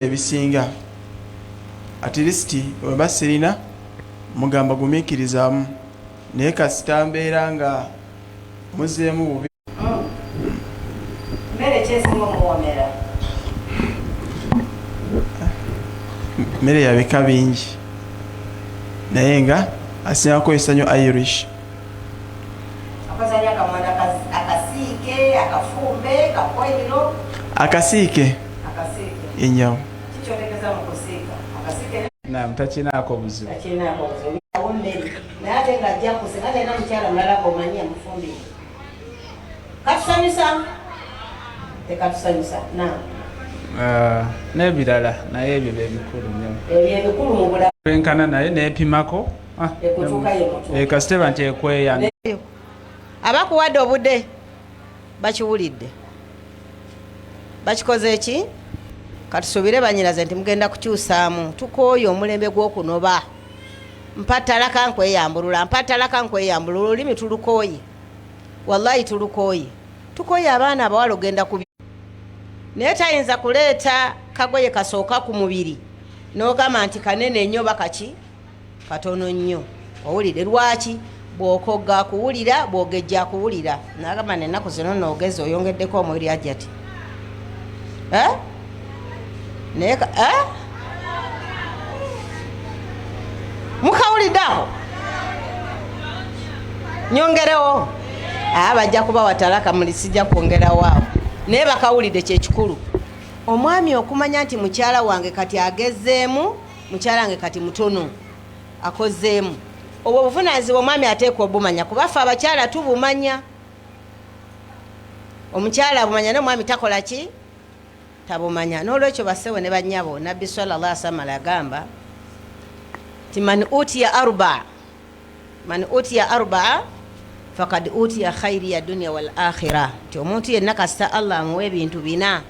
ebisinga at least weba sirina mugamba gumikirizaamu naye kasita mbeera nga muzeemu bubi mmere ya bika bingi naye nga asinga kukozesa nnyo Irish. Akasiike enyawo naam takinaako buzibu n'ebirala naye ebyo bebikulu nnyo enkana naye neepimako kasiteba nti ekweya abakuwadde obudde bakiwulidde bakikoze eki katusuubire banyiraze nti mugenda kukyusaamu tukooye omulembe gw'okunoba mpatalaka nkweyambulula mpatalaka nkweyambulula olulimi tulukooye wallahi tulukooye tukooye abaana abawala ogenda kubi naye tayinza kuleeta kagoye kasooka ku mubiri n'ogamba nti kanene nnyo bakaki katono nnyo owulire lwaki bw'okogga kuwulira bw'ogejja kuwulira nagamba n'ennaku zino noogezi oyongeddeko omubiri Hajjat naye mukawuliddeaho nyongerewo bajja kuba watalaka muli sijja kwongerawo awo naye bakawulidde kyekikulu omwami okumanya nti mukyala wange kati agezeemu mukyala wange kati mutono akozeemu obwo buvunaanyizibwa omwami ateekwa obumanya kuba ffe abakyala tubumanya omukyala abumanya n'omwami takola ki tabumanya n'olwekyo basewe ne bannyabo nabbi sallallahu alaihi wasallam agamba ti man utiya arbaa fakad utiya khairi ya dunya wal akhirah ti omuntu yenna kasita Allah amuwa ebintu bina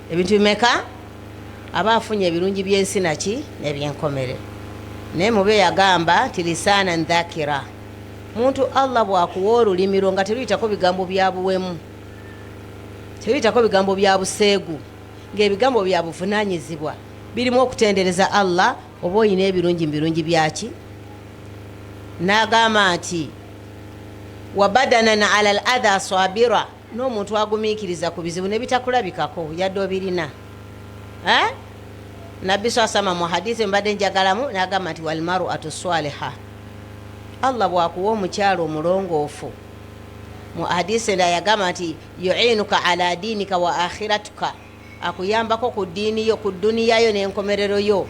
ebintu bimeka aba afunye ebirungi by'ensi naki n'ebyenkomere naye mube yagamba ti lisana ndhakira muntu Allah bwakuwa olulimiro nga teruyitako bigambo bya buwemu teruyitako bigambo bya buseegu ng'ebigambo bya buvunaanyizibwa birimu okutendereza Allah oba oyina ebirungi mu birungi byaki n'agamba nti wabadanan ala al adha sabira n'omuntu agumiikiriza ku bizibu ne bitakulabikako yadde obirina nabbi swasama mu hadisi mbadde njagalamu n'agamba nti walmaru atuswaliha Allah bwakuwa omukyalo omulongoofu mu hadisi nda yagamba nti yuinuka ala dinika wa akhiratuka akuyambako ku ddiini yo ku dduniya yo n'enkomerero yo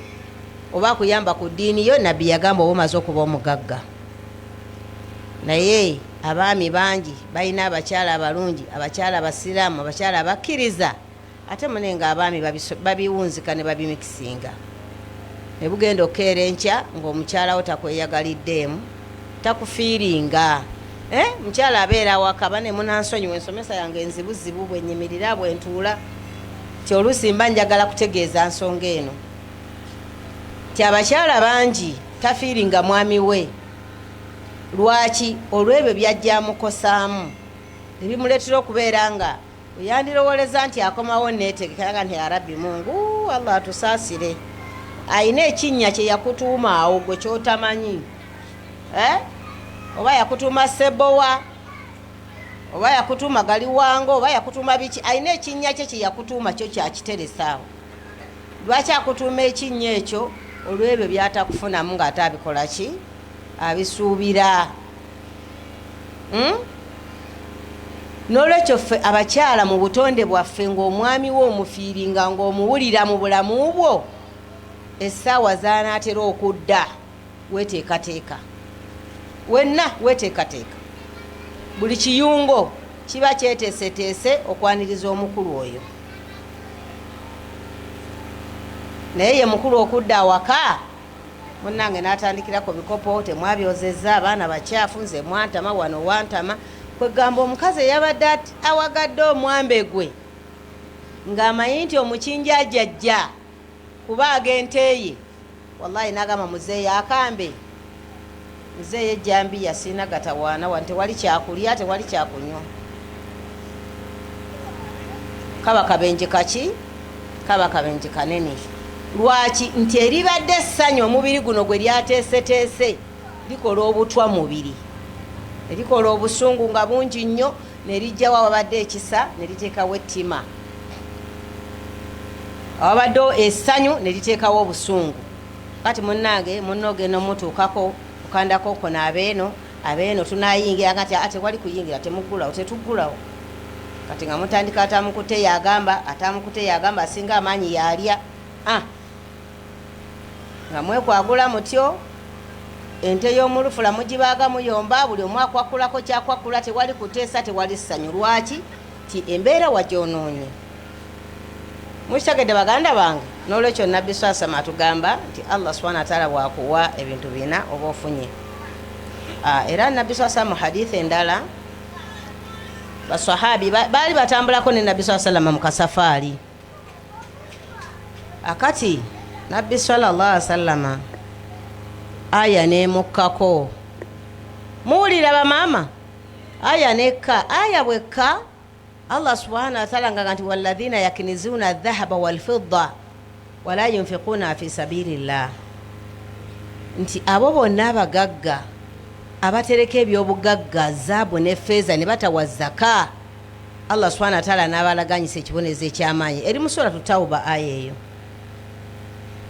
oba akuyamba ku ddiini yo nabbi yagamba oba omaze okuba omugagga naye abaami bangi balina abakyala abalungi abakyala abasiraamu abakyala abakkiriza ate munenga abaami babiwunzika ne babimikisinga ne bugenda okukeera enkya ng'omukyalawo takweyagaliddeemu takufiiringa mukyala abeera awaka bane munansonyiwa ensomesa yange enzibuzibu bwenyimirira bwentuula ti oluusi mba njagala kutegeeza nsonga eno ti abakyala bangi tafiiringa mwami we lwaki olw'ebyo byajja mukosaamu ebimuleetera okubeera nga oyandirowoleza nti akomawo neetegekanga nti arabbi mungu Allah atusaasire ayina ekinnya kye yakutuuma awo gwe kyotamanyi oba yakutuuma sebowa oba yakutuuma galiwango oba yakutuuma biki ayina ekinnya kye kye yakutuuma kyo kyakiteresaawo lwaki akutuuma ekinnya ekyo olw'ebyo byatakufunamu ng'ate abikola ki abisuubira n'olwekyo ffe abakyala mu butonde bwaffe ng'omwami we omufiiringa ng'omuwulira mu bulamu bwo essaawa zanaatera okudda weteekateeka wenna weteekateeka buli kiyungo kiba kyeteeseteese okwaniriza omukulu oyo naye ye mukulu okudda awaka munnange n'atandikirako bikopo temwabyozezza abaana bakyafu nze mwantama wano wantama kwegamba omukazi eyabadde awagadde omwambe gwe ng'amanyi nti omukinja ajajja kubaaga ente ye wallahi n'agamba muzeeyi akambe muzeeyi ejjambiya sirina gatawaana wa tewali kyakulya tewali kyakunywa kaba kabenje kaki kaba kabenje kanene lwaki nti eribadde essanyu omubiri guno gwe lyateeseteese likola obutwa mubiri erikola obusungu nga bungi nnyo nerijjawo awabadde ekisa neriteekawo ettima awabaddewo essanyu neriteekawo obusungu kati munnange munnoge nomutuukako okandako kono abeeno tunayingira kati ate wali kuyingira temuggulawo tetuggulawo kati nga mutandika atamukute yagamba asinga amaanyi yalya nga mwekwagula mutyo ente y'omulufula mugibaaga muyomba buli omu akwakulako kyakwakula tewali kuteesa tewali ssanyu lwaki ti embeera wagyonoonye mukitegedde baganda bange n'olwekyo nabbi swasama atugamba nti allah subhanahu wa taala bwakuwa ebintu bina oba ofunye era nabbi swasama mu hadithi endala basahabi baali batambulako ne nabbi salama mu kasafaali akati nabbi sallallahu alaihi wasallama aya nemukkako muwulira bamaama aya nekka aya bwekka allah subhanahu wa taala nga nti walladhina yakinizuna adh-dhahaba wal-fidda wala yunfiquna fi sabilillah nti abo bonna abagagga abatereka ebyobugagga zaabu ne feeza ne batawa zaka allah subhanahu wa taala n'abalaganyisa ekibonezo ekyamaanyi eri mu suratu tawba aya eyo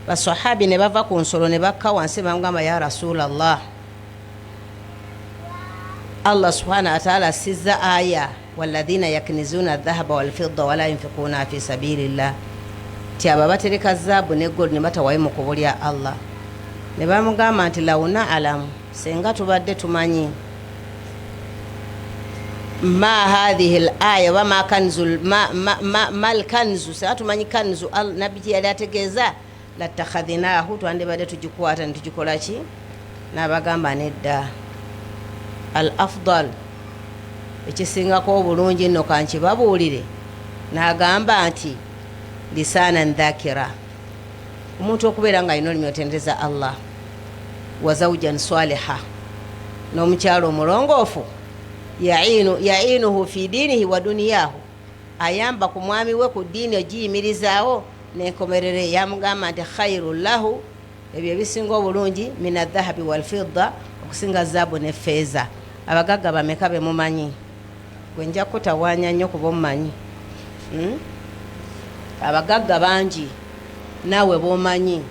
basahabi ne bava ku nsolo ne bakka wansi bamugamba ya rasulallah allah subhanahu wa taala asizza aya walladhina yakinizuna adh-dhahaba wal-fidda wala yunfiquna fi sabilillah ti abo abatereka zaabu ne gold ne batawayo mu kubulya allah ne bamugamba nti lawuna alamu senga tubadde tumanyi ma hadhihi al-aya wa ma kanzul mal kanzu senga tumanyi kanzu nabbi yali ategeeza latakhadhinahu twandibadde tugikwata ne tugikola ki n'abagamba nedda al afdal ekisingako obulungi nno kankibabuulire n'agamba nti lisanan dhakira omuntu okubeera nga alina olulimi otendereza allah wa zawjan saliha n'omukyalo omulongoofu yainuhu fi diinihi wa duniyahu ayamba ku mwami we ku ddiini ogiyimirizaawo nenkomerere yamugamba nti khairu lahu ebyo ebisinga obulungi min adhahabi walfidda okusinga zaabu ne feeza abagagga bameka bemumanyi gwe nja kutawaanya nnyo kuba omumanyi abagagga bangi naawe bomanyi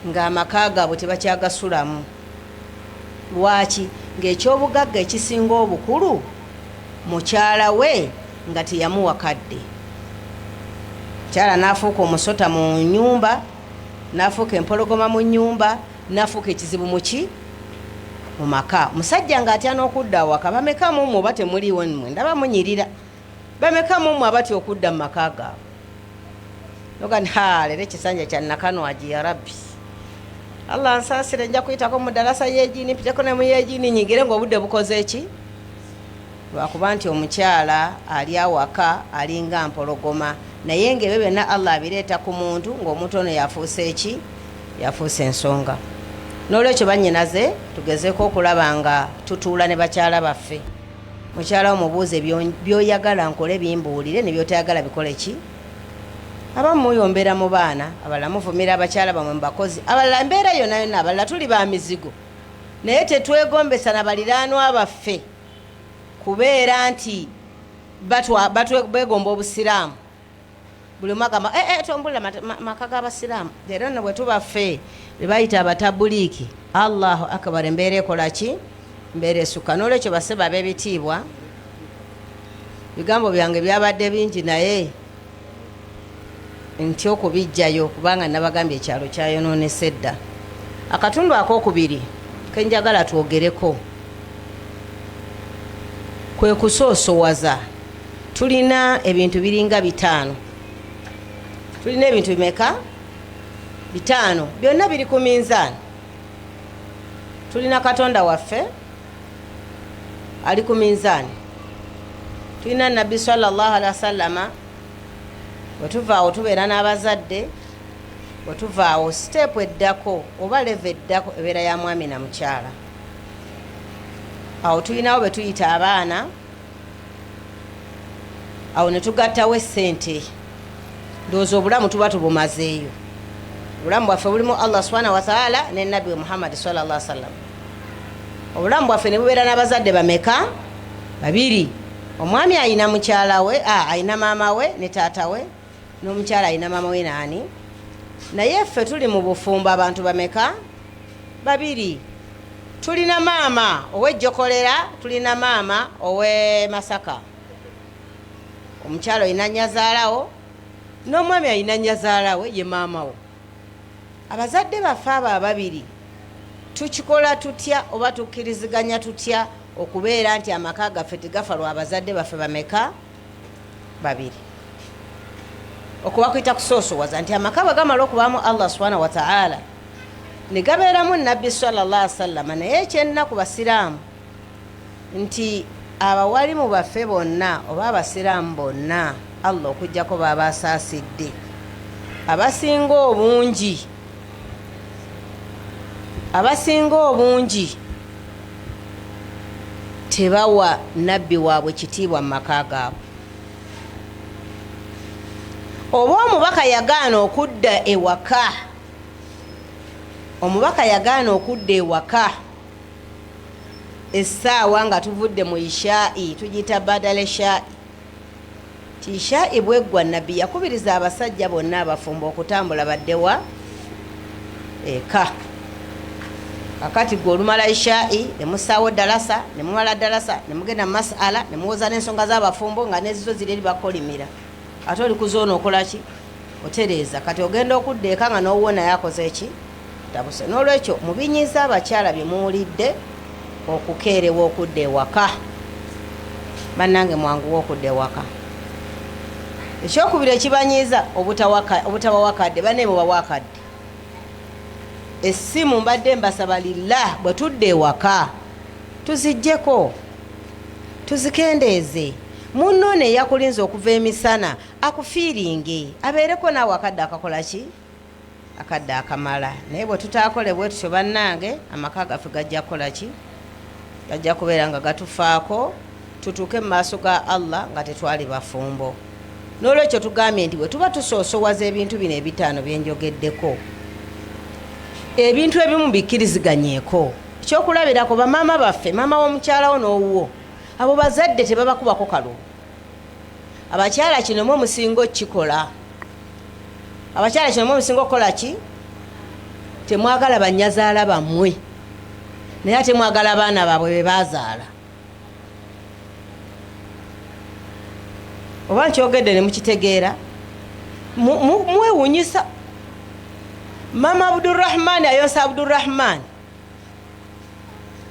ng'amaka gaabwe tebakyagasulamu lwaki ng'ekyobugagga ekisinga obukulu mukyala we nga teyamuwa kadde kyala nafuuka omusota mu nyumba nafuuka empologoma mu nyumba nafuuka ekizibu muki mu maka musajja ng'atya n'okudda awaka bameka mumwe oba temuliiwo mmwe ndaba munyirira bameka mumwe abatya okudda mu maka gaabwe nogani leero ekisanja kya Nakanwagi ya rabbi allah nsaasire nja kuyitako mu ddalasa y'ejiini mpiteko ne mu y'ejiini nyingire ng'obudde bukoze eki lwakuba nti omukyala ali awaka alinga mpologoma naye ng'ebyo byonna allah abireeta ku muntu ng'omuntu ono yafuuse eki yafuuse ensonga n'olwekyo bannyinaze tugezeeko okulaba nga tutuula ne bakyala baffe mukyala omubuuze byoyagala nkole bimbuulire ne byotayagala bikole ki abamu muyombera mu baana abalala muvumira abakyala bamwe mu bakozi abalala mbeera yonna yonna abalala tuli ba mizigo naye tetwegombesa na baliraanwa baffe kubeera nti begomba obusiraamu buli omu agamba tombulira maka g'abasiraamu leero nno bwe tubaffe be bayita abatabuliiki allahu akbar embeera ekola ki mbeera esukka n'olwekyo baseba ab'ebitiibwa bigambo byange byabadde bingi naye ntya okubijjayo kubanga nabagambye ekyalo kyayonoonesa edda akatundu akokubiri kenjagala twogereko kwe kusoosowaza tulina ebintu biringa 5 tulina ebintu bimeka 5 byonna biri ku minzaani tulina katonda waffe ali ku minzaani tulina nabbi sallallahu alaihi wasallama bwetuvaawo tubeera n'abazadde bwetuvaawo siteepu eddako oba leve eddako ebeera ya mwami na mukyala awo tulinawo be tuyita abaana awo ne tugattawo essente ndowooza obulamu tuba tubumazeeyo. Obulamu bwaffe bulimu Allah subhanahu wa ta'ala ne Nabbi Muhammad sallallahu alaihi wasallam. Obulamu bwaffe ne bubeera n'abazadde bameka? Babiri. Omwami ayina mukyala we, ayina maama we ne taata we, n'omukyala ayina maama we naani? Naye ffe tuli mu bufumbo abantu bameka? Babiri. Tulina maama ow'ejjokolera, tulina maama ow'e Masaka. Omukyala ayina nnyazaalawo, n'omwami ayina nnyazaalawe ye maama wo. Abazadde baffe abo ababiri tukikola tutya oba tukkiriziganya tutya okubeera nti amaka gaffe tegafa lwa abazadde baffe bameka? Babiri. Okuba kuyita kusoosowaza nti amaka bagamala okubaamu Allah subhanahu wa ta'ala ne gabeeramu Nabbi sallallahu alaihi wasallam. Naye ekyennaku basiraamu nti abawalimu baffe bonna oba abasiraamu bonna Allah okujjako baba asaasidde, abasinga obungi tebawa nabbi waabwe kitiibwa mu maka gaabwe. Oba omubaka yagaana okudda ewaka, essaawa nga tuvudde mu ishaa'i, tugiyita badala shaa'i. Ti ishaa'i bweggwa nabbi yakubiriza abasajja bonna abafumbo okutambula baddewa eka. Akati gwe olumala ishaa'i ne musaawo dalasa, ne mumala dalasa, ne mugenda mu masala, ne muwoza n'ensonga z'abafumbo nga nezizo ziri eri bakolimira. Ate oli kuzoona okola ki? Otereeza. Kati ogenda okudda eka nga n'owona yakoze eki? Tabuse. N'olwekyo mubinyiza abakyala bye muwulidde okukeerewa okudda ewaka. Bannange mwanguwa okudda ewaka. Ekyokubiri ekibanyiiza obutaba wakadde, banne muba wakadde. Essimu mbadde mbasaba lillah bwe tudde ewaka tuziggyeko, tuzikendeeze. Munno ne yakulinza okuva emisana akufiiringe abeereko naawe akadde akakola ki? Akadde akamala. Naye bwe tutaakole bwe tutyo bannange, amaka gaffe gajja kukola ki? Gajja kubeera nga gatufaako, tutuuke mu maaso ga Allah nga tetwali bafumbo. N'olwekyo tugambye nti bwe tuba tusoosowaza ebintu bino ebitaano bye njogeddeko, ebintu ebimu bikkiriziganyeeko. Ekyokulabirako bamaama baffe, maama w'omukyalawo n'owuwo, abo bazadde tebabakubako kalulu. Abakyala kino mwe musinga okukikola. Abakyala kino mwe musinga okukola ki? Temwagala bannyazaala bammwe, naye ate mwagala abaana baabwe be baazaala. Oba nkyogedde ne mukitegeera, mwewuunyisa. Mama Abdurrahman ayonsa Abdurrahman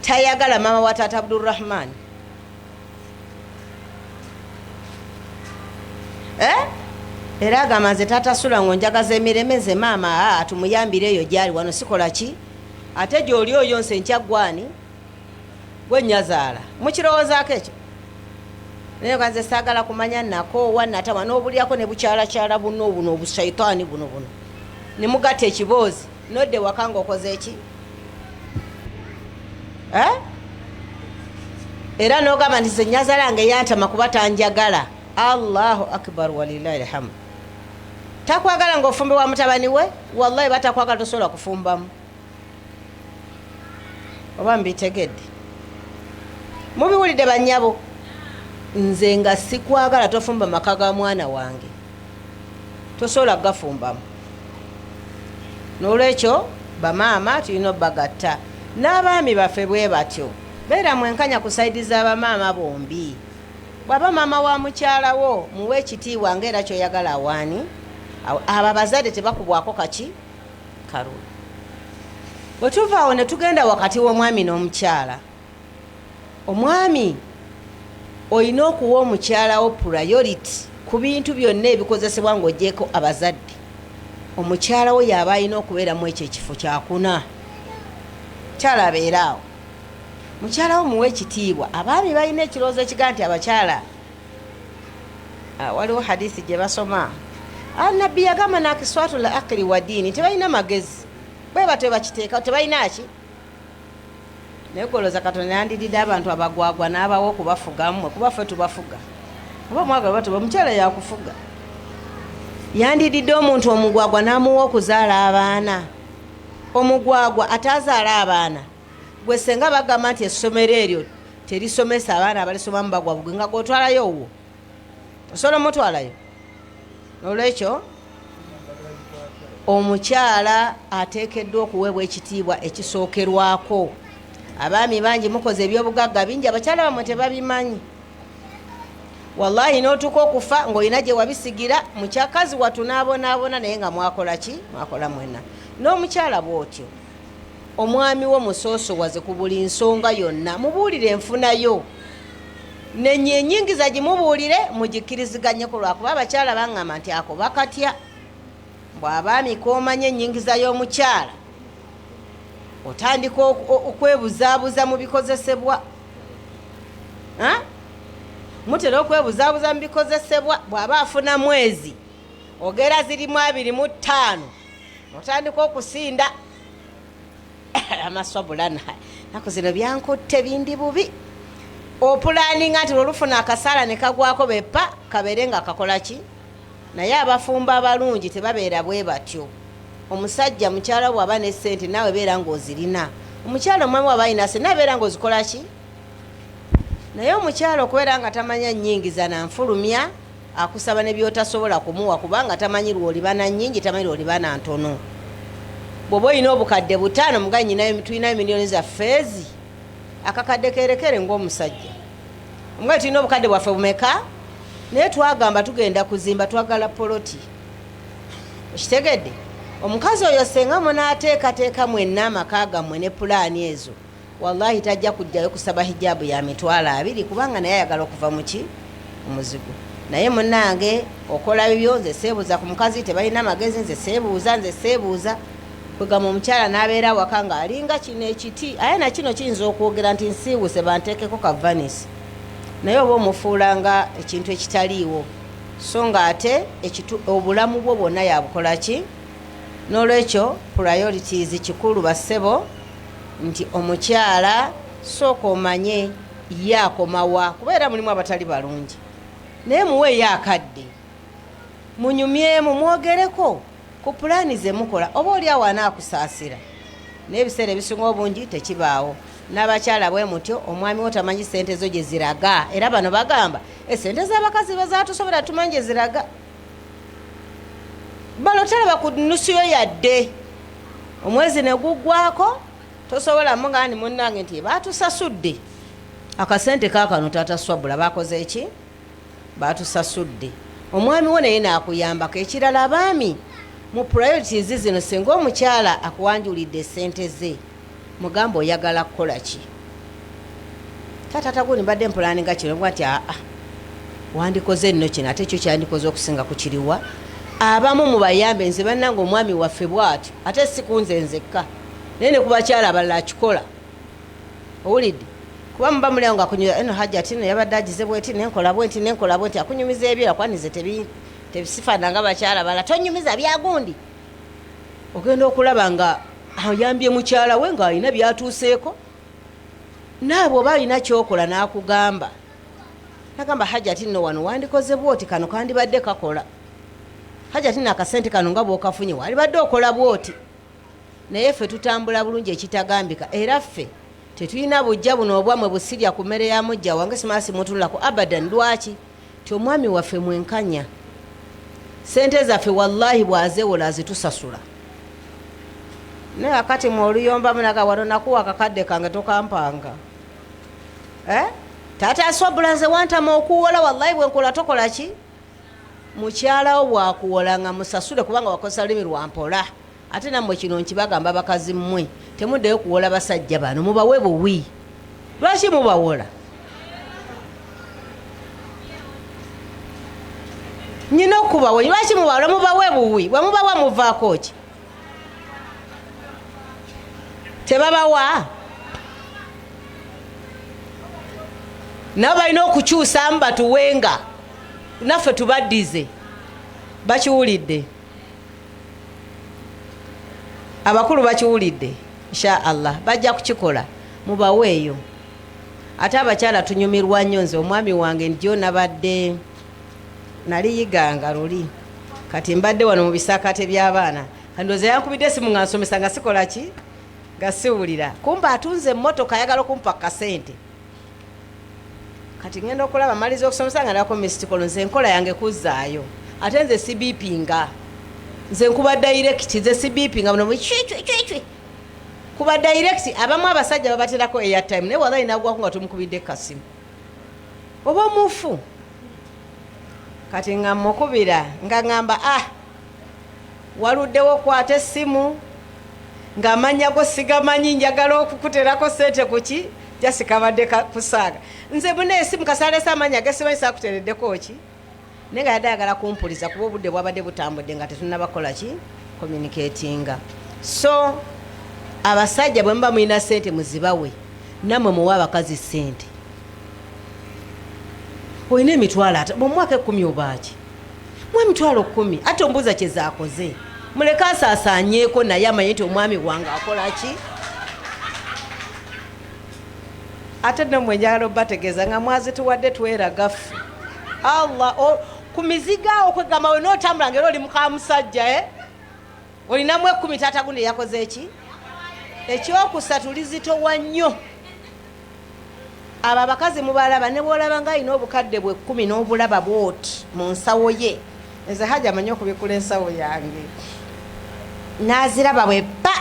tayagala mama wa taata Abdurrahman. Era agamba nze taata sula ngo njagaza emireme nze maama tumuyambireyo gyali wano sikola ki? Ate gy'oli oyonsa enkya gwani? Gwe nnyazaala. Mukirowoozaako ekyo? Naye kanze saagala kumanya nako wannatawa n'obulyako ne bukyalakyala buno obushaitaani buno. Ne mugatta ekiboozi nodde waka ng'okoze eki? Era n'ogamba nti nnyazaala nga yantama kuba tanjagala. Allahu akbar walillahi alhamdu. Takwagala ng'ofumbe wa mutabani we? Wallahi batakwagala tosobola kufumbamu. Oba mbitegedde? Mubiwulidde bannyabo? Nze nga sikwagala tofumba maka ga mwana wange, tosobola gafumbamu. N'olwekyo bamaama tulina obbagatta. N'abaami baffe bwe batyo, beera mwenkanya ku sayidi z'abamaama bombi. Bw'aba maama wa mukyalawo muwe ekitiibwa ng'era kyoyagala awaani. Abo abazadde tebakubwako kaki? Kalulu. Bwe tuva awo ne tugenda wakati w'omwami n'omukyala, omwami olina okuwa omukyalawo priority ku bintu byonna ebikozesebwa ng'oggyeko abazadde. Omukyalawo yaba alina okubeeramu ekyo ekifo kyakuna. Mukyala abeera awo, mukyalawo muwe ekitiibwa. Abaami balina ekirowoozo ekiga nti abakyala, waliwo hadisi gye basoma, Nabbi yagamba nakiswatul aqli wa diini, tebalina magezi. Bwe batyo bakiteeka tebalina ki? Naye kolooza Katonda yandiridde abantu abagwagwa n'abawo okubafugamu, kuba ffe tubafuga. Oba mwagala batuba omukyala yakufuga. Yandididde omuntu omugwagwa n'amuwa okuzaala abaana. Omugwagwa atazaala abaana. Gwe senga bagamba nti essomero eryo terisomesa abaana abalisoma mu bagwa bugwe nga gwotwalayo owo. Osobola mutwalayo. Olwekyo omukyala ateekeddwa okuweebwa ekitiibwa ekisookerwako. Abaami bangi mukoze ebyobugagga bingi abakyala bamwe tebabimanyi. Wallahi n'otuuka okufa ng'olina gye wabisigira mukyakazi watunaabonabona naye nga mwakola ki? Mwakola mwena. N'omukyala bw'otyo omwami wo musoosowaze ku buli nsonga yonna, mubuulire enfunayo. Nenyingiza gimubuulire mugikkiriziganye ku lwakuba abakyala baŋŋamba nti ako bakatya. Bw'abaami koomanya ennyingiza y'omukyala otandika okwebuzaabuza mu bikozesebwa. Mutera okwebuzaabuza mu bikozesebwa. Bw'aba afuna mwezi ogera zirimu 25 otandika okusinda amaswabulana nako zino byankutte bindi bubi. Opulaninga nti olufuna akasaala ne kagwako beppa kabeere nga kakola ki? Naye abafumba abalungi tebabeera bwe batyo. Omusajja mukyala bw'aba ne ssente naawe beera ng'ozirina. Omukyala omwami waba alina ssente nabeera ng'ozikola ki? Naye omukyala okubeera nga tamanya nnyingiza na nfulumya akusaba ne by'otasobola kumuwa kubanga tamanyi lw'oliba na nnyingi tamanyi lw'oliba na ntono. Bw'oba olina obukadde 5 muganyi nayo tulinayo miliyoni za feezi akakadde kerekere ng'omusajja. Omugayi tulina obukadde bwaffe bumeka? Naye twagamba tugenda kuzimba twagala poloti. Okitegedde? Omukazi oyo senga munaateekateeka mwenna amaka gammwe ne pulaani ezo, wallahi tajja kujjayo kusaba hijaabu ya mitwalo 2 kubanga naye ayagala okuva mu ki? Omuzigo. Naye munnange okola bibyo nze seebuuza ku mukazi tebalina magezi nze seebuuza. Kwegamba omukyala n'abeera waka ng'alinga kino ekiti aye na kino kiyinza okwogera nti nsiiwuse banteekeko kavanisi. Naye oba omufuulanga ekintu ekitaliiwo so nga ate obulamu bwo bwonna yabukola ki? N'olwekyo priorities kikulu bassebo nti omukyala sooka omanye yaakomawa kubeera mulimu abatali balungi naye muwe yaakadde munyumyemu mwogereko ku pulaani ze mukola oba oli awo anaakusaasira n'ebiseera ebisinga obungi tekibaawo. N'abakyala bwe mutyo omwami wo tamanyi ssente zo gye ziraga era bano bagamba essente z'abakazi bazaatusobera tumanyi gye ziraga. Balo talaba ku nnusu yo yadde omwezi ne guggwako tosobola mugandi munnange nti baatusasudde akasente kaakano tataswabula bakoze eki? Baatusasudde. Omwami wo naye naakuyambako. Ekirala abaami mu priorities zino singa omukyala akuwanjulidde ssente ze mugamba oyagala kukola ki? Taata guni mbadde mpulaninga kino nti wandikoze nno kino ate kyo kyandikoze okusinga ku kiriwa. Abamu mu bayambe nze bannange omwami waffe bw'atyo ate si kunze nzekka naye ne ku bakyala abalala akikola. Owulidde? Kuba muba mulyawo nga akunyumiza eno Hajjat no yabadde agize bweti nenkola bweti akunyumiza ebyera kwanize tebisifaananga bakyala bala tonyumiza byagundi. Ogenda okulaba nga ayambye mukyala we ng'alina byatuuseeko naabwe oba alina kyokola n'akugamba nagamba Hajjat no wano wandikoze bwoti kano kandibadde kakola. Hajjat no akasente kano nga bw'okafunye walibadde okola bwoti. Naye ffe tutambula bulungi ekitagambika era ffe tetulina bujja buno obwamwe busirya ku mmere ya mujja wange simaasi mutulako abadan. Lwaki? Ti omwami waffe mwenkanya sente zaffe wallahi bwazeewola azitusasula. Naye akati mwoluyomba munaga wano nakuwa akakadde kange tokampanga. Taata aswabula nze wantama okuwola wallahi bwenkola tokola ki? Mukyala wo bwakuwola nga musasule kubanga wakozesa lulimi lwa mpola. Ate nammwe kino nkibagamba bakazi mmwe temuddeyo kuwola basajja bano mubawe buwi. Lwaki mubawola? Nyina okubawola lwaki mubawola mubawe buwi? Bwe mubawa muvaako ki? Tebabawa? Nabo balina okukyusamu batuwenga naffe tubaddize. Bakiwulidde? Abakulu bakiwulidde? Insha Allah bajja kukikola mubaweeyo. Ate abakyala tunyumirwa nnyo. Nze omwami wange njo nabadde naliyiganga luli kati mbadde wano mu bisakate by'abaana kandoze yankubidde esimu nga nsomesa nga sikola ki nga siwulira kumba atunze emmotoka ayagala okumpa kasente kati ngenda okulaba maliza okusomesa nga ndako mistikolo nze enkola yange kuzzaayo ate nze sibipinga nze nkuba direct nze sibipinga muno chwi kuba direct abamu abasajja babaterako airtime naye wala inagwako nga tumukubidde kasimu oba mufu kati nga mukubira nga ngamba waluddewo kwata essimu nga amanya go sigamanyi njagala okukuterako sente kuki jasikabadde kusaaga nze bune essimu kasalesa amanya gesimanyi sakutereddeko ki naye nga yadde ayagala kumpuliza kuba obudde bwabadde butambudde nga tetunnabakola ki communicatinga so abasajja bwe muba mulina sente muzibawe nammwe muwa abakazi sente olina emitwalo ate mu mwaka 10 obaaki mu emitwalo 10 ate ombuuza kye zaakoze muleke asaasaanyeeko naye amanye nti omwami wange akola ki ate nammwe njagala obategeeza nga mwazituwadde tweragafu allah ku mizigo awo kwegamba we nootambula ngeri oli muka musajja olinamu 10 taata gundi yakoze eki ekyokusatu lizitowa nnyo abo abakazi mubalaba ne bwolaba nga alina obukadde bwe 10 n'obulaba bwoti mu nsawo ye nze Hajja amanyi okubikula ensawo yange n'aziraba bwe pa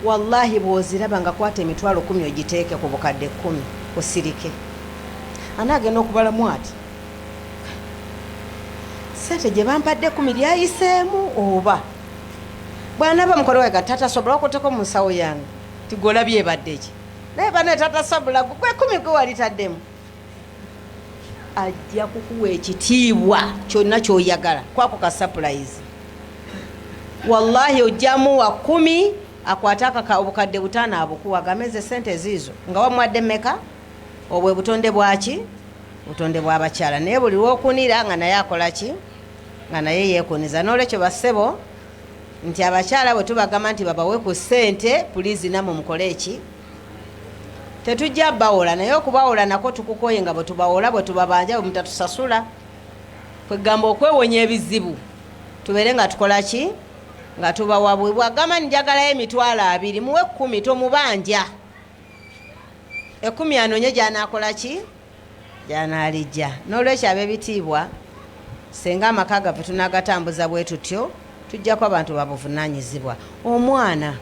wallahi bw'oziraba nga kwata emitwalo 10 ogiteeke ku bukadde 10 osirike anaagenda okubalamu ati sente gye bampadde 10 lyayiseemu oba bwanaba mukolo wega tata sobola okuteko mu nsawo yange tigolabye ebadde ki naye bane tata sabula gwe 10 gwe walitaddemu ajja kukuwa ekitiibwa kyonna kyoyagala kwako ka surprise wallahi ojjamuwa 10 akwataka obukadde 5 abukuwa agameze sente ziizo nga wamwadde meka obwe butonde bwaki butonde bw'abakyala naye buli lwokunira nga naye akola ki nga naye yeekuniza n'olwekyo bassebo nti abakyala bwe tubagamba nti babawe ku sente pulizi namwe mukole eki tetujja bawola naye okubawola nako tukukoye nga bwe tubawola bwe tubabanja bwe mutatusasula kwegamba okwewonya ebizibu tubeere nga tukola ki nga tubawa bwagamba njagalayo emitwalo 2 muwe 10 tomubanja 10 anonye gyanakola ki gyanaalijja n'olwekyo ab'ebitiibwa senga amaka gaffe tunagatambuza bwe tutyo tujjako abantu babuvunaanyizibwa omwana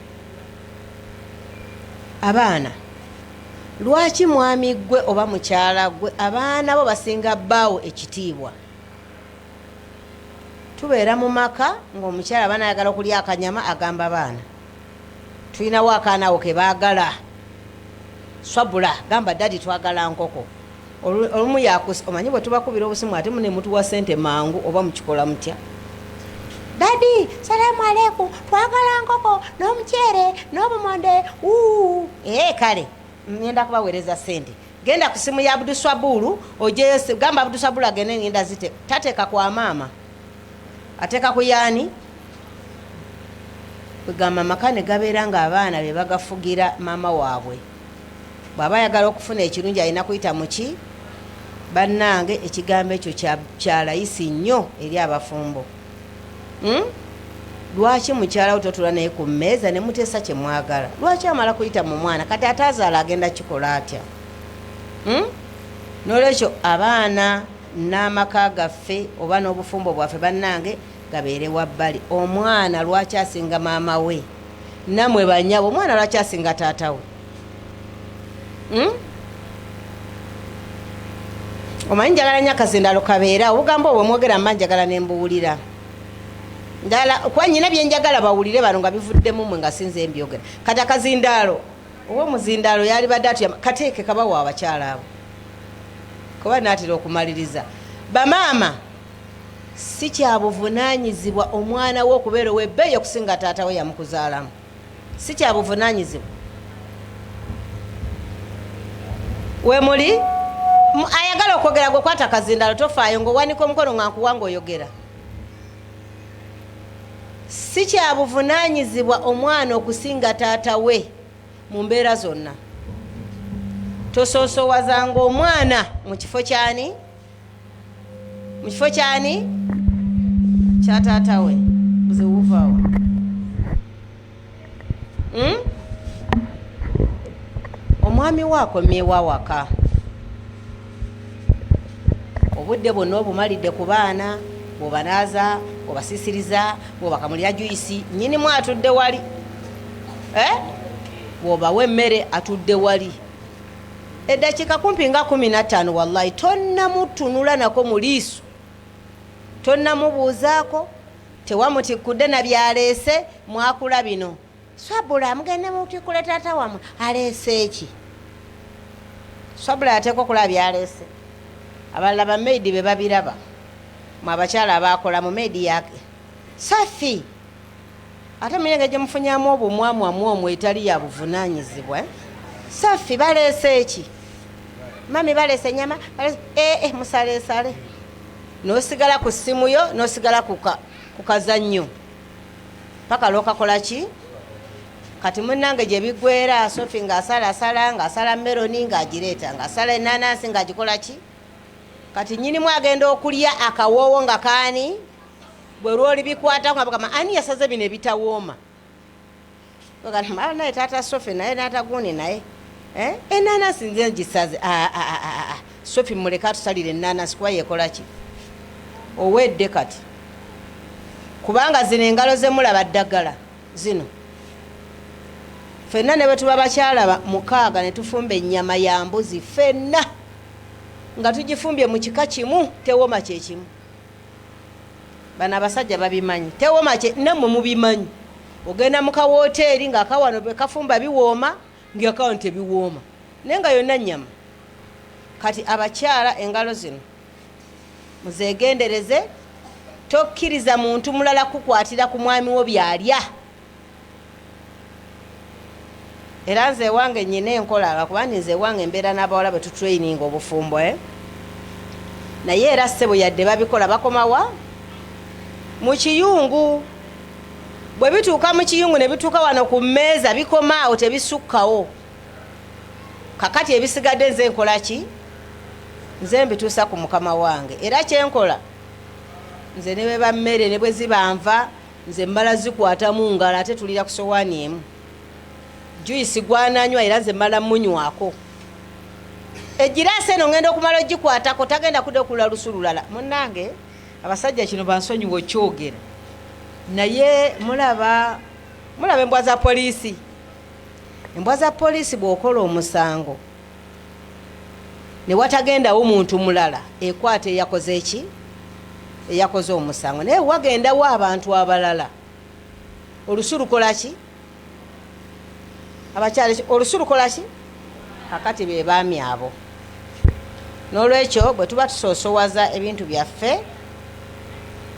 abaana lwaki mwami gwe oba mukyala gwe abaana bo basinga bbaawo ekitiibwa tubeera mu maka ng'omukyala abaana ayagala okulya akanyama agamba abaana tulinawo akaanaawo ke baagala swabula gamba dadi twagala nkoko olumu yakusa omanyi bwe tubakubira obusimu ate mune mutuwa sente mangu oba mukikola mutya dadi salamu aleikum twagala nkoko n'omukyere n'obumonde kale ngenda kubaweereza sente genda ku simu ya Abduswabulu ojeyo gamba Abduswabulu agende ngenda zite tateeka kwa maama ateeka ku yaani kwegamba makane gabeera nga abaana be bagafugira maama waabwe bw'aba ayagala okufuna ekirungi alina kuyita muki bannange ekigambo ekyo kya layisi nnyo eri abafumbo lwaki mukyala ototula naye ku mmeeza ne muteesa kye mwagala lwaki amala kuyita mu mwana kati ataazaala agenda kikola atya n'olwekyo abaana n'amaka gaffe oba n'obufumbo bwaffe bannange gabeere wabbali omwana lwaki asinga maama we namwe banyabo omwana lwaki asinga taata we omanyi njagala nnyo akazindalo kabeera obugambo obwo mwogera mba njagala ne mbuwulira ndala kwa nyina byenjagala bawulire bano nga bivuddemu mwe nga sinze mbyogera kati akazindaalo oba omuzindaalo yali badde atya kateeke kabawa abakyala abo kuba naatera okumaliriza bamaama si kyabuvunaanyizibwa omwana we okubeera ow'ebbeeyi okusinga taata we yamukuzaalamu si kyabuvunaanyizibwa wemuli ayagala okwogera gwe kwata akazindaalo tofaayo ng'owanika omukono nga nkuwa ng'oyogera si kyabuvunaanyizibwa omwana okusinga taata we mu mbeera zonna tosoosowazanga omwana mu kifo kyani kyataata we buzibu buvaawo. Omwami waakomye wawaka obudde bwonna obumalidde ku baana bw'obanaaza bw'obasisiriza bw'obakamulira juyisi nnyinimu atudde wali bw'obawa emmere atudde wali eddakiika kumpi nga 15 wallahi tonnamutunula nako mu liiso tonnamubuuzaako tewamutikudde na byaleese mwakula bino swabula mugende mutikule taata wamwe aleese eki swabula yateeka okulaba byaleese abalala bameidi be babiraba mwe abakyala abakola mu meidi yake safi ate munyenge gye mufunyamu obumwamwamu omwo etali ya buvunaanyizibwa safi baleese eki mami baleese ennyama musaleesale n'osigala ku ssimu yo n'osigala ku kazannyo paka lw'okakola ki kati munnange gye biggwera Sofi ng'asala meloni ng'agireeta ng'asala ennaanansi ng'agikola ki kati nnyinimu agenda okulya akawoowo nga kaani bwe lwoli bikwata ngabagamba ani yasaze bino ebitawooma naye taata Sofi naye n'ataguuni naye ennaanansi nze ngisaze Sofi muleka atusalire ennaanansi kuba yekola ki owedde kati kubanga zino engalo ze mulaba ddagala zino fenna ne bwe tuba bakyala 6 ne tufumba ennyama ya mbuzi fenna nga tugifumbye mu kika kimu tewooma kye kimu bano abasajja babimanyi tewooma kye nammwe mubimanyi ogenda mu kawoteeri ng'akawano bwe kafumba biwooma ng'akawano tebiwooma naye nga yonna nnyama kati abakyala engalo zino muzeegendereze tokkiriza muntu mulala kukwatira ku mwami wo byalya era nze wange nyina enkola kuba nze wange embeera n'abawala bwe tutraininga obufumbo naye era ssebo yadde babikola bakomawa mu kiyungu bwe bituuka mu kiyungu ne bituuka wano ku mmeeza bikomaawo tebisukkawo kakati ebisigadde nze nkola ki nze mbituusa ku mukama wange era kyenkola nze ne beba mmere ne bwe zibanva nze mmala zikwata mu ngalo ate tulira ku sowaani emu juisi gwananywa era nze mmala munywako ejiraasa eno ngenda okumala ogikwatako tagenda kudde okulula lusu lulala munnange abasajja kino bansonyiwa okyogera naye mulaba embwa za poliisi bw'okola omusango ne watagendawo muntu mulala ekwata eyakoze eki eyakoze omusango naye wagendawo abantu abalala olusu lukola ki abakyala olusu lukola ki kakati be baami abo n'olwekyo bwe tuba tusoosowaza ebintu byaffe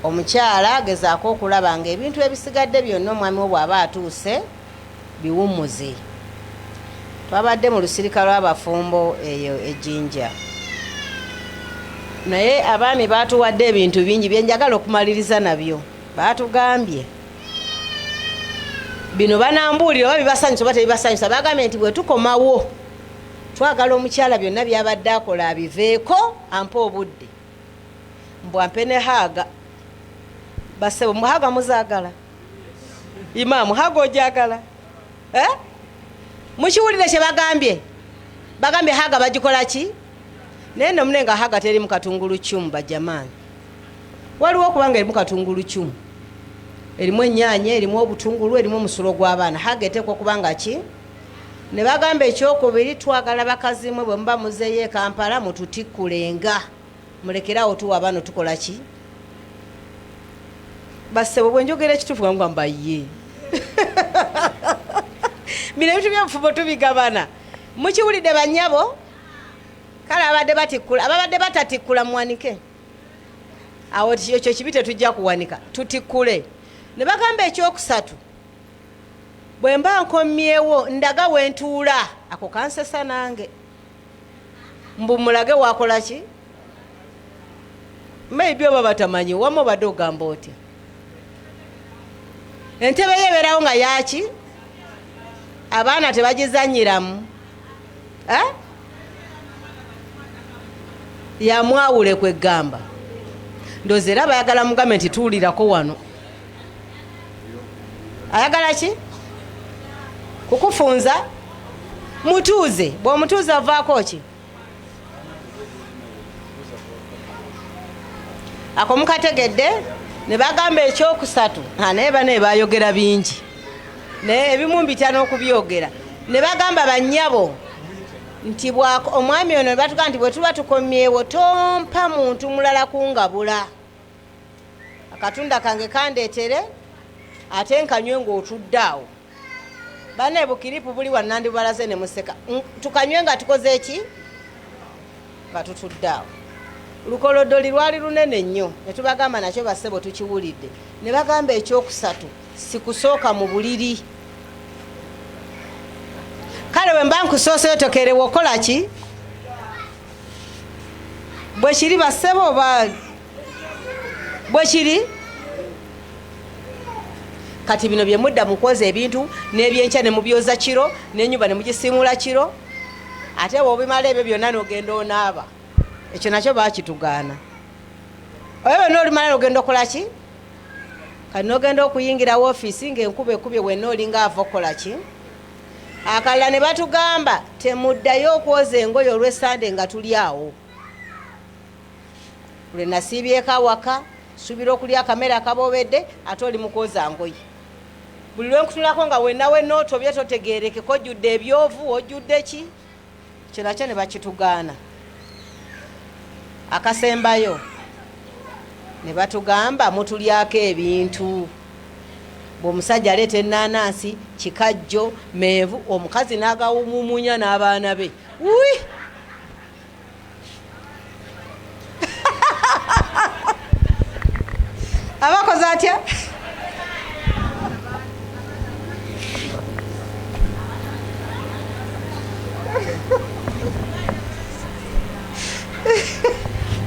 omukyala gezaako okulaba nga ebintu ebisigadde byonna omwami wo bw'aba atuuse biwummuze twabadde mu lusirika lw'abafumbo eyo ejjinja naye abaami baatuwadde ebintu bingi byenjagala okumaliriza nabyo baatugambye bino banambuulira oba bibasanyusa oba tebibasanyusa bagambye nti bwe tukomawo twagala omukyala byonna byabadde akola abiveeko ampa obudde mbwampe ne haaga basebo muhaaga muzaagala imaamu haaga ojagala mukiwulire kye bagambye haaga bagikola ki naye nomunenga haaga teri mu katungulu kyumu bajamaani waliwo okubanga erimu katungulu kyumu erimu ennyaanya erimu obutungulu erimu omusulo gw'abaana haaga eteekwa okubanga ki ne bagamba ekyokubiri twagala bakazimwe bwe muba muzeeyo e Kampala mututikkulenga mulekerawo tuwa bano tukola ki basebo bwe njogera ekituufu ngamba ye bino ebintu by'obufumbo tubigabana mukiwulidde bannyabo kale ababadde batatikkula muwanike awo ekyo kibi tetujja kuwanika tutikkule ne bagamba ekyokusatu bwe mba nkomyewo ndaga wentuula ako kansesa nange mbu mulage wakola ki maybe oba batamanyi wamma obadde ogamba otya entebe yebeerawo nga yaki abaana tebagizanyiramu yamwawule kwegamba ndoze era bayagala mugambe nti tuwulirako wano. Ayagala ki? Kukufunza mutuuze. Bw'omutuuze avaako ki? Ako mukategedde. Ne bagamba ekyokusatu naye bane bayogera bingi naye ebimu mbitya n'okubyogera. Ne bagamba bannyabo nti omwami ono ne batugamba nti bwe tuba tukomyewo tompa muntu mulala kungabula, akatunda kange kandeetere ate nkanywe ng'otudde awo. Bane bukiripu buli wannandibalaze ne museka, tukanywe nga tukoze eki? Nga tutudde awo. Lukolodoli lwali lunene nnyo ne tubagamba nakyo bassebo tukiwulidde. Ne bagamba ekyokusatu sikusooka mu buliri. Kale bwe mba nkusooseyo tokerewa okola ki? Bwe kiri bassebo oba bwe kiri? Kati bino bye mudda mukwoza ebintu n'ebyenkya ne mubyoza kiro n'ennyumba ne mugisiimula kiro, ate bw'obimala ebyo byonna n'ogenda onaaba. Ekyo nakyo bakitugaana. Oyo bwe n'olimala n'ogenda okola ki? Kati n'ogenda okuyingira woofiisi ng'enkuba ekubye wenna olinga ava okola ki? Akalala ne batugamba temuddayo okwoza engoye olw'Essande nga tuli awo. Lwe nasiibyeko awaka, suubira okulya akamere akaboobedde ate oli mu kwoza ngoye. Buli lwe nkutulako nga wenna otobye totegeerekeko ojjudde ebyovu ojjudde ki? Kyo nakyo ne bakitugaana. Akasembayo ne batugamba mutulyako ebintu. Bw'omusajja aleeta ennaanansi, kikajjo, menvu, omukazi n'agawumumunya n'abaana be. Ui! Abakoze atya?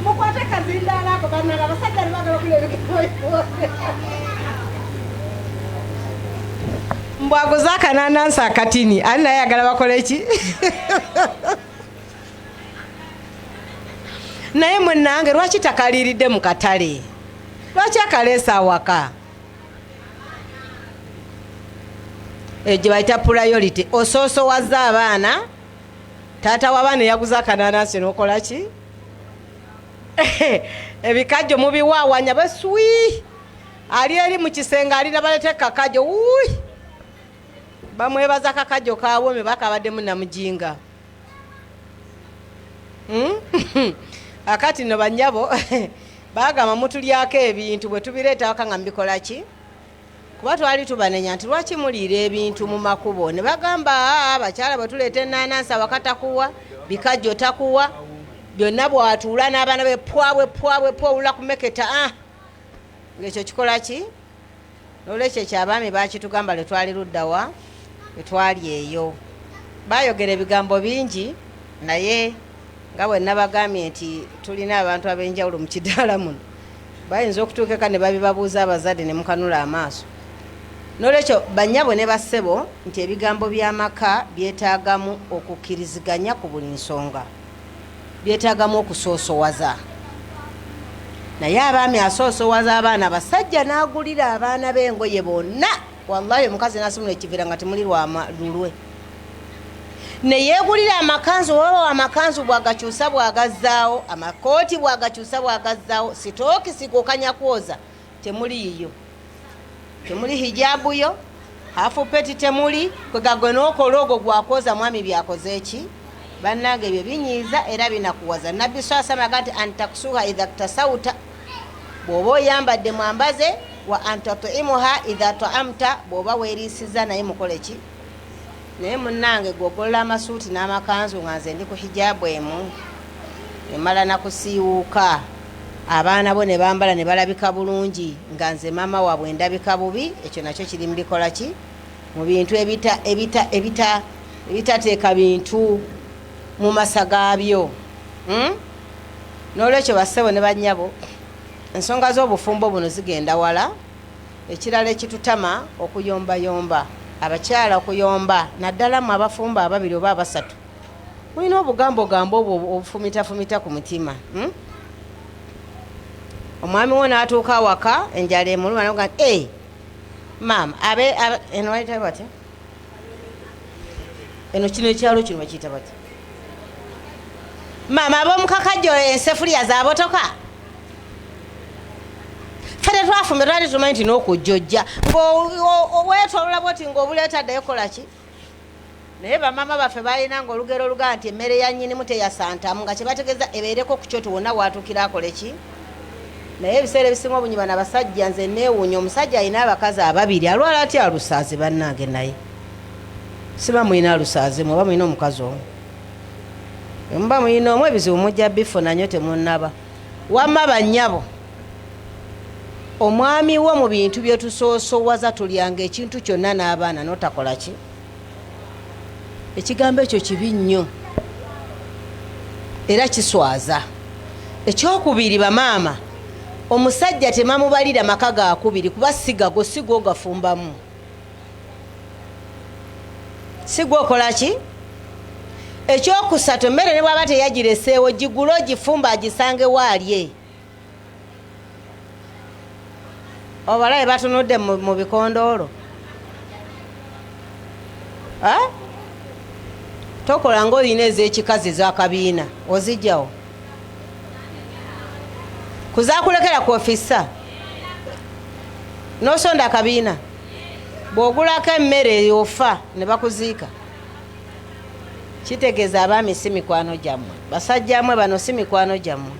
Mukwate kazindaala ako bannala abasajja ne bagala okula ebikooyo. Mbwaguza akananansi akatini ali naye ayagala bakole ki? Naye munnange lwaki takaliiridde mu katale? Lwaki akaleesa awaka? Egyo bayita priority. Osoosowaza abaana, taata w'abaana yaguza akananansi n'okola ki? Ebikajjo mubiwaawanya beswi. Ali eri mu kisenge alina balete kakajjo. Ui! Bamwebaza kakajjo kaawome bakabaddemu namujinga. Akati no bannyabo bagamba mutulyako ebintu bwe tubireeta waka nga mbikola ki? Kuba twali tubanenya nti lwaki muliira ebintu mu makubo. Ne bagamba abakyala bwe tuleeta ennaanansi awaka takuwa, bikajjo takuwa, byonna bw'atuula n'abaana be pwabwe olula kumeketa. Ng'ekyo kikola ki? N'olwekyo ekyabaami bakitugamba lwe twali luddawa bwe twali eyo. Baayogera ebigambo bingi naye nga bwe nabagambye nti tulina abantu ab'enjawulo mu kidaala muno, bayinza okutuukeka ne babibabuuza abazadde ne mukanula amaaso. N'olwekyo bannyabo ne bassebo nti ebigambo by'amaka byetaagamu okukkiriziganya ku buli nsonga, byetaagamu okusoosowaza. Naye abaami asoosowaza abaana basajja n'agulira abaana b'engoye bonna, wallahi omukazi n'asumula ekivira nga temuli lulwe. Ne yeegulira amakanzu, oba amakanzu bwagakyusa bwagazzaawo, amakooti bwagakyusa bwagazzaawo, sitooki sikukanya kwoza temuli yiyo, temuli hijaabu yo, hafu peti temuli, kwegagwe n'okola ogwo gwakwoza mwami byakoze eki? Bannange ebyo binyiiza era binakuwaza. Nabbi swasamaga nti antakusuha idha ktasauta, bw'oba oyambadde mwambaze, wa antatuimuha idha taamta, bw'oba weeriisiza naye mukole ki? Naye munnange gwogolola amasuuti n'amakanzu nga nze ndi ku hijaabu emu, emala nakusiiwuuka, abaana bo ne bambala ne balabika bulungi nga nze maama waabwe ndabika bubi, ekyo nakyo kiri mbikola ki? Mu bintu ebitateeka bintu mu masa gaabyo. N'olwekyo bassebo ne bannyabo, ensonga z'obufumbo buno zigenda wala. Ekirala ekitutama okuyombayomba, abakyala okuyomba, naddala mu abafumba ababiri oba abasatu, mulina obugambo obwo obufumita ku mutima. omwami wo n'atuuka awaka enjala emuluma noga nti maama eno bayita batya eno kino ekyalo kino bakiyita batya maama ab'omukakajjo ensefuliya zabotoka fere twafumbe twali tumanyi nti n'okujjojja ng'owetolola bwoti ng'obuleeta ddayo kolaki naye bamama baffe balina ng'olugero olugaa nti emmere ya nnyinimu teyasantamu nga kyebategeeza ebeereko ku kyoto wonna waatuukira akole ki naye ebiseera ebisinga obunyi bano abasajja nze neewuunya omusajja alina abakazi ababiri alwala atya alusaazi bannange naye siba mulina alusaazi muba mulina omukazi omu muba mulina omu ebizibu mujja bifuna nnyo temunnaba wamma bannyabo omwami wo mu bintu bye tusoosowaza tulyanga ekintu kyonna n'abaana n'otakola ki ekigambo ekyo kibi nnyo era kiswaza ekyokubiri bamaama omusajja temamubalira maka gakubiri kuba sigago sigo gafumbamu sigo okola ki ekyokusatu emmere ne bwaba teyagireseewo gigule ogifumba agisange waalye obalabe batunudde mu bikondoolo tokola ng'olina ez'ekikazi ez'akabiina ozijjawo kuzakulekera ku ofisa nosonda akabiina bw'ogulako emmere eyofa ne bakuziika kitegeeza abaami si mikwano gyammwe basajjamwe bano si mikwano gyammwe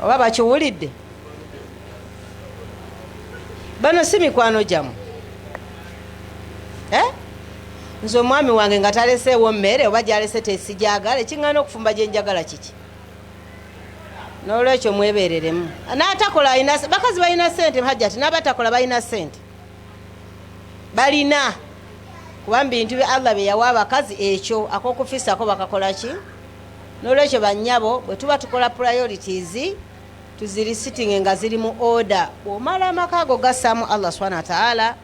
oba bakiwulidde bano si mikwano gyammwe nze omwami wange nga taleseewo mmere oba gyalese tesijagala ekiŋŋana okufumba gye njagala kiki n'olwekyo mwebereremu n'atakola bakazi balina sente Hajjat n'abatakola balina sente balina kuba mu bintu bya Allah bye yawa abakazi ekyo ak'okufisako bakakola ki n'olwekyo bannyabo bwe tuba tukola priorities tuzirisitinge nga ziri mu order bw'omala amaka ago gassaamu Allah subhanahu wa ta'ala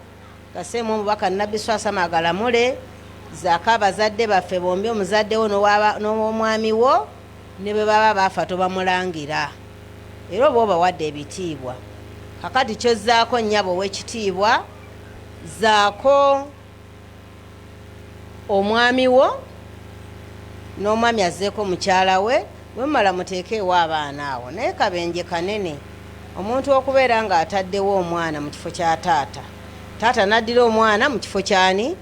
gaseemu omubaka nabbi swasama agalamule zaaka abazadde baffe bombi omuzadde wo n'omwami wo ne bwe baba baafa tobamulangira era oba obawadde ebitiibwa kakati kyozzaako nnyabo ow'ekitiibwa zaako omwami wo n'omwami azzeeko mukyala we bwe mumala muteekeewo abaana awo naye kabenje kanene omuntu okubeera ng'ataddewo omwana mu kifo kya taata n'addira omwana mu kifo kyani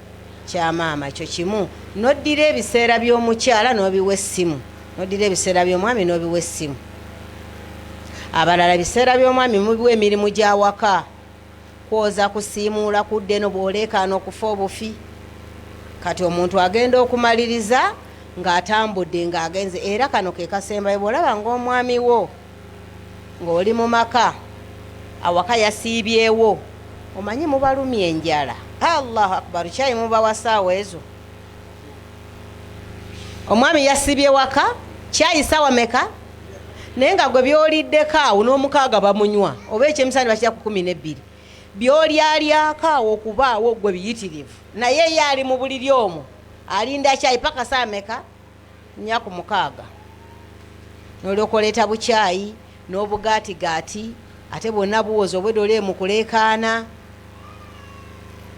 kya maama ekyo kimu n'oddira ebiseera by'omukyala n'obiwa essimu n'oddira ebiseera by'omwami n'obiwa essimu abalala ebiseera by'omwami mubiwa emirimu gy'awaka kwoza kusiimuula kudde no bw'oleekaana okufa obufi kati omuntu agenda okumaliriza ng'atambudde ng'agenze era kano ke kasembayo bw'olaba ng'omwami wo ng'oli mu maka awaka yasiibyewo omanyi mubalumya enjala Allahu akbar kyayi mubawa ssaawa ezo omwami yasibye waka kyayi ssaawa meka naye nga gwe byoliddeko awo n'omukaaga bamunywa oba ekyemisani bakira ku 12 byolyalyako awo okubaawo gwe biyitirivu naye ye ali mu buliri omwo alinda kyayi paka saa meka 4 n'olyokoleeta bukyayi n'obugaatigaati ate bwonna buwoza obwedde oli mu kuleekaana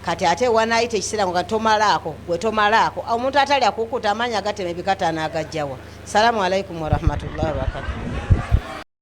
kati ate wanaayita ekiseera nga tomalaako gwe tomalaako omuntu atali akukuta amaanyi agatema ebikataano agajjawa. Salaamu alaikum warahmatullahi wabarakatuh.